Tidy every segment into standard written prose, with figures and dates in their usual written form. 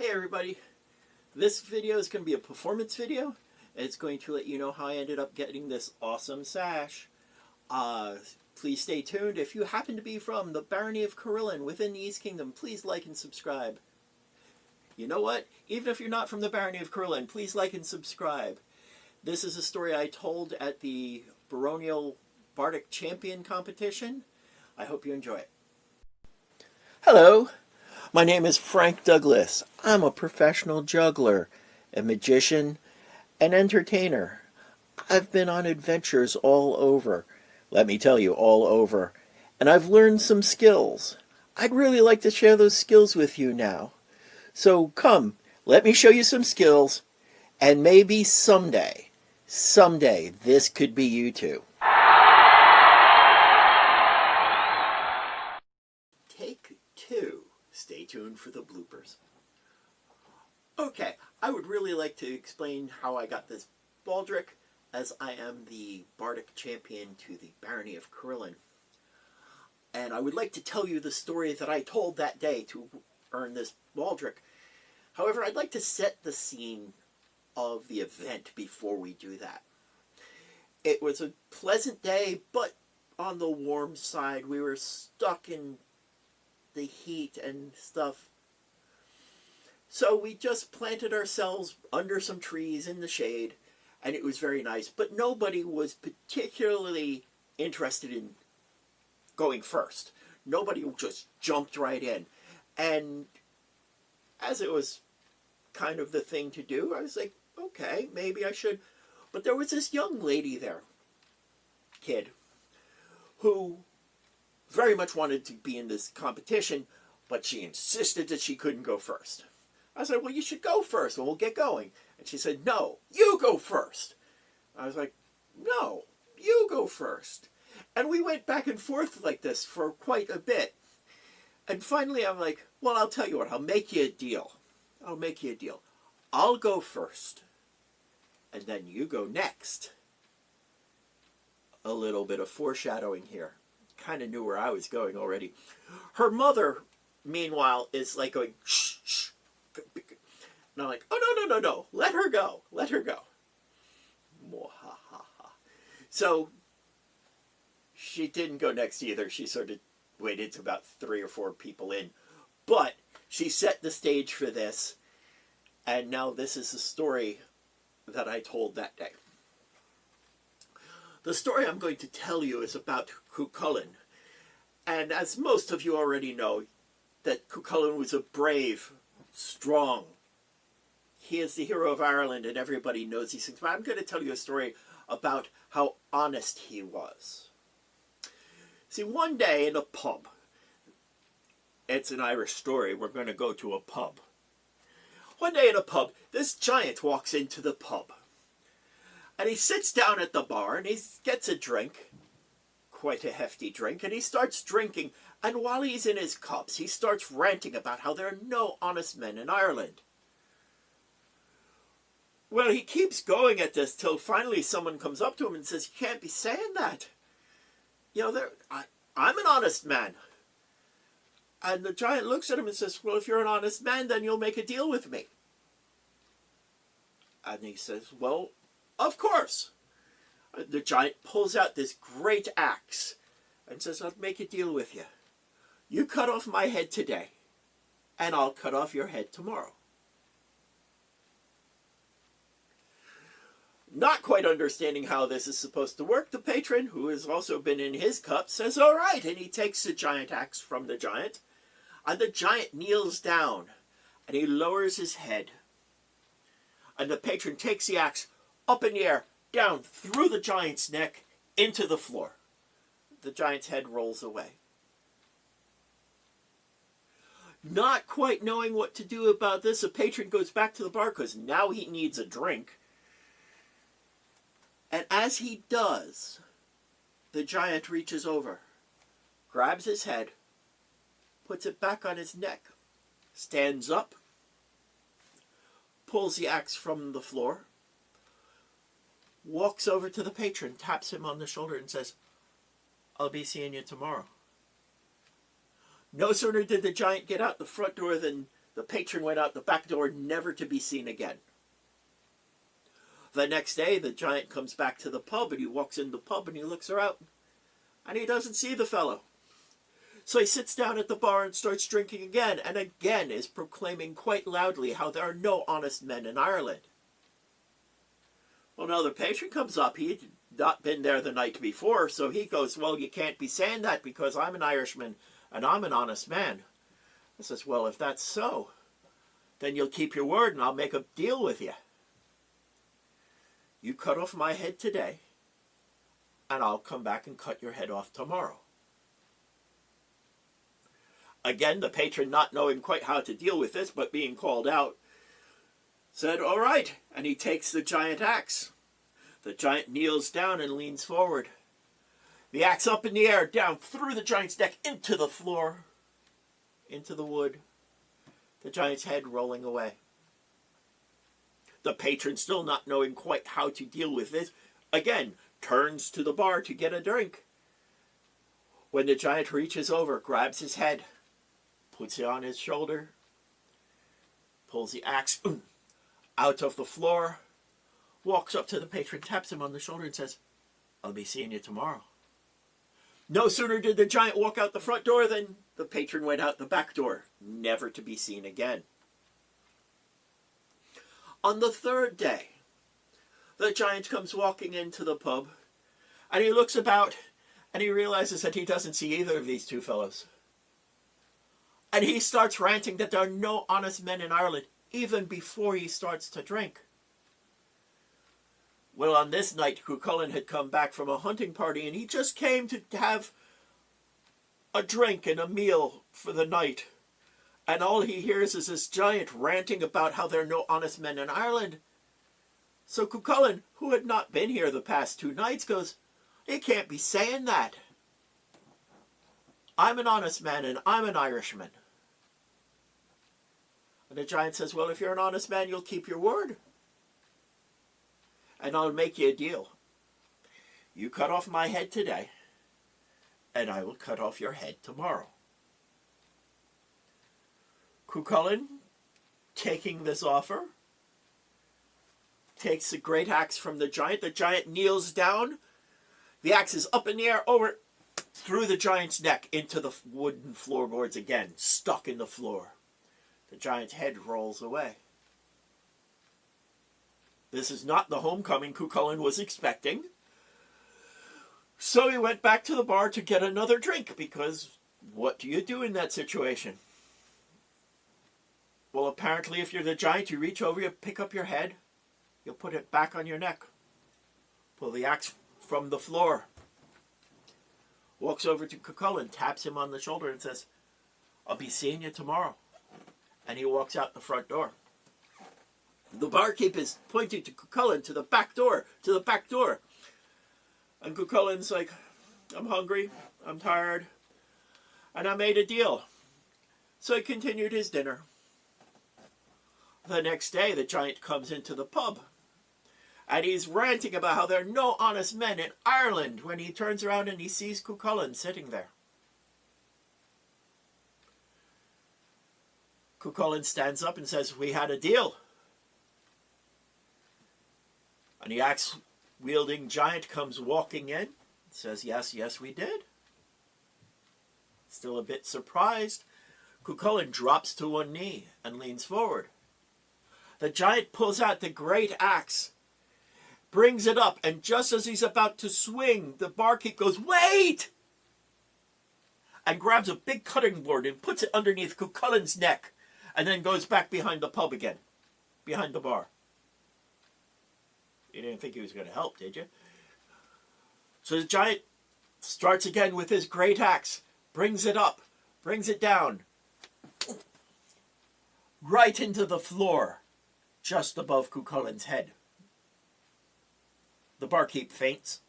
Hey everybody, this video is going to be a performance video. It's going to let you know how I ended up getting this awesome sash. Please stay tuned. If you happen to be from the Barony of Carillion within the East Kingdom, please like and subscribe. You know what? Even if you're not from the Barony of Carillion, please like and subscribe. This is a story I told at the baronial Bardic Champion competition. I hope you enjoy it. Hello. My name is Frank Douglas. I'm a professional juggler, a magician, an entertainer. I've been on adventures all over. Let me tell you, all over. And I've learned some skills. I'd really like to share those skills with you now. So come, let me show you some skills, and maybe someday, this could be you too. Take two. Stay tuned for the bloopers. Okay, I would really like to explain how I got this baldric, as I am the Bardic Champion to the Barony of Carillion. And I would like to tell you the story that I told that day to earn this baldric. However, I'd like to set the scene of the event before we do that. It was a pleasant day, but on the warm side. We were stuck in the heat and stuff. So we just planted ourselves under some trees in the shade, and it was very nice. But nobody was particularly interested in going first. Nobody just jumped right in. And as it was kind of the thing to do, I was like, okay, maybe I should. But there was this young lady there, kid, who very much wanted to be in this competition, but she insisted that she couldn't go first. I said, well, you should go first and we'll get going. And she said, no, you go first. I was like, no, you go first. And we went back and forth like this for quite a bit. And finally I'm like, well, I'll tell you what, I'll make you a deal. I'll make you a deal. I'll go first, and then you go next. A little bit of foreshadowing here. Kind of knew where I was going already. Her mother, meanwhile, is like going, shh, shh. And I'm like, oh, no. Let her go. Let her go. So she didn't go next either. She sort of waited to about 3 or 4 people in. But she set the stage for this. And now this is the story that I told that day. The story I'm going to tell you is about Cuchulainn. And as most of you already know, that Cuchulainn was a brave, strong. He is the hero of Ireland, and everybody knows these things. But I'm going to tell you a story about how honest he was. See, one day in a pub, it's an Irish story, we're going to go to a pub. One day in a pub, this giant walks into the pub. And he sits down at the bar and he gets a drink, quite a hefty drink, and he starts drinking. And while he's in his cups, he starts ranting about how there are no honest men in Ireland. Well, he keeps going at this till finally someone comes up to him and says, you can't be saying that. You know, I'm an honest man. And the giant looks at him and says, well, if you're an honest man, then you'll make a deal with me. And he says, well, of course. The giant pulls out this great axe and says, I'll make a deal with you. You cut off my head today, and I'll cut off your head tomorrow. Not quite understanding how this is supposed to work, the patron, who has also been in his cup, says, all right, and he takes the giant axe from the giant, and the giant kneels down, and he lowers his head, and the patron takes the axe up in the air, down through the giant's neck, into the floor. The giant's head rolls away. Not quite knowing what to do about this, the patron goes back to the bar, because now he needs a drink. And as he does, the giant reaches over, grabs his head, puts it back on his neck, stands up, pulls the axe from the floor, walks over to the patron, taps him on the shoulder and says, I'll be seeing you tomorrow. No sooner did the giant get out the front door than The patron went out the back door, never to be seen again. The next day, the giant comes back to the pub, and he walks in the pub, and he looks around, and he doesn't see the fellow. So he sits down at the bar and starts drinking again, and again is proclaiming quite loudly how there are no honest men in Ireland. Well, now the patron comes up. He'd not been there the night before, so he goes, well, you can't be saying that because I'm an Irishman and I'm an honest man. I says, well, if that's so, then you'll keep your word and I'll make a deal with you. You cut off my head today, and I'll come back and cut your head off tomorrow. Again, the patron, not knowing quite how to deal with this, but being called out, said, all right, and he takes the giant axe. The giant kneels down and leans forward. The axe up in the air, down through the giant's neck, into the floor, into the wood. The giant's head rolling away. The patron, still not knowing quite how to deal with this, again turns to the bar to get a drink. When the giant reaches over, grabs his head, puts it on his shoulder, pulls the axe out of the floor, walks up to the patron, taps him on the shoulder and says, I'll be seeing you tomorrow. No sooner did the giant walk out the front door than the patron went out the back door, never to be seen again. On the third day, the giant comes walking into the pub, and he looks about, and he realizes that he doesn't see either of these two fellows. And he starts ranting that there are no honest men in Ireland, even before he starts to drink. Well, on this night, Cuchulainn had come back from a hunting party, and he just came to have a drink and a meal for the night. And all he hears is this giant ranting about how there are no honest men in Ireland. So Cuchulainn, who had not been here the past 2 nights, goes, you can't be saying that. I'm an honest man and I'm an Irishman. And the giant says, well, if you're an honest man, you'll keep your word. And I'll make you a deal. You cut off my head today, and I will cut off your head tomorrow. Cuchulainn, taking this offer, takes the great axe from the giant. The giant kneels down. The axe is up in the air, over, through the giant's neck, into the wooden floorboards again, stuck in the floor. The giant's head rolls away. This is not the homecoming Cuchulainn was expecting. So he went back to the bar to get another drink, because what do you do in that situation? Well, apparently if you're the giant, you reach over, you pick up your head, you'll put it back on your neck. Pull the axe from the floor. Walks over to Cuchulainn, taps him on the shoulder and says, I'll be seeing you tomorrow. And he walks out the front door. The barkeep is pointing to Cuchulainn, to the back door, to the back door. And Cuchulainn's like, I'm hungry, I'm tired, and I made a deal. So he continued his dinner. The next day, the giant comes into the pub, and he's ranting about how there are no honest men in Ireland when he turns around and he sees Cuchulainn sitting there. Cuchulainn stands up and says, we had a deal. And the axe-wielding giant comes walking in, says, yes, yes, we did. Still a bit surprised, Cuchulainn drops to one knee and leans forward. The giant pulls out the great axe, brings it up, and just as he's about to swing, the barkeep goes, wait! And grabs a big cutting board and puts it underneath Cuchulainn's neck, and then goes back behind the pub again, behind the bar. You didn't think he was going to help, did you? So the giant starts again with his great axe, brings it up, brings it down, right into the floor, just above Cuchulainn's head. The barkeep faints.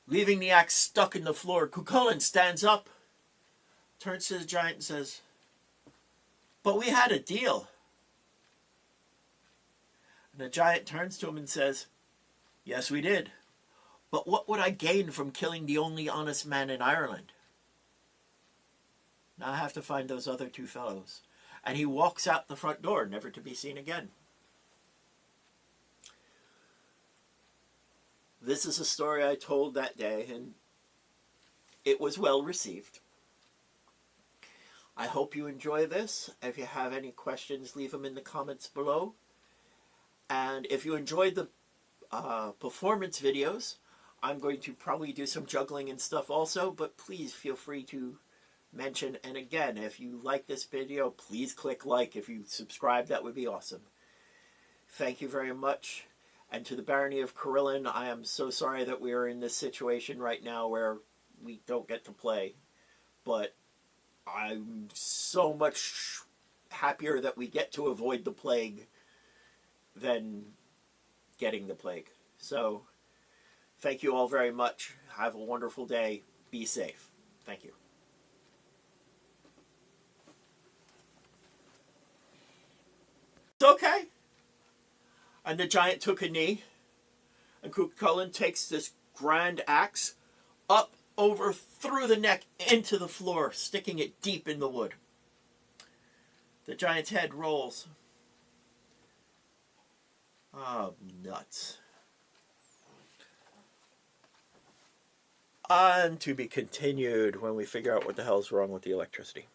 Leaving the axe stuck in the floor, Cuchulainn stands up, turns to the giant and says, but we had a deal. And the giant turns to him and says, yes, we did. But what would I gain from killing the only honest man in Ireland? Now I have to find those other two fellows. And he walks out the front door, never to be seen again. This is a story I told that day, and it was well received. I hope you enjoy this. If you have any questions, leave them in the comments below. And if you enjoyed the performance videos, I'm going to probably do some juggling and stuff also, but please feel free to mention. And again, if you like this video, please click like. If you subscribe, that would be awesome. Thank you very much. And to the Barony of Carillon, I am so sorry that we are in this situation right now where we don't get to play. But I'm so much happier that we get to avoid the plague than getting the plague. So, thank you all very much. Have a wonderful day. Be safe. Thank you. It's okay. And the giant took a knee. And Cuchulainn takes this grand axe up, over, through the neck, into the floor, sticking it deep in the wood. The giant's head rolls. Oh, nuts. And to be continued when we figure out what the hell's wrong with the electricity.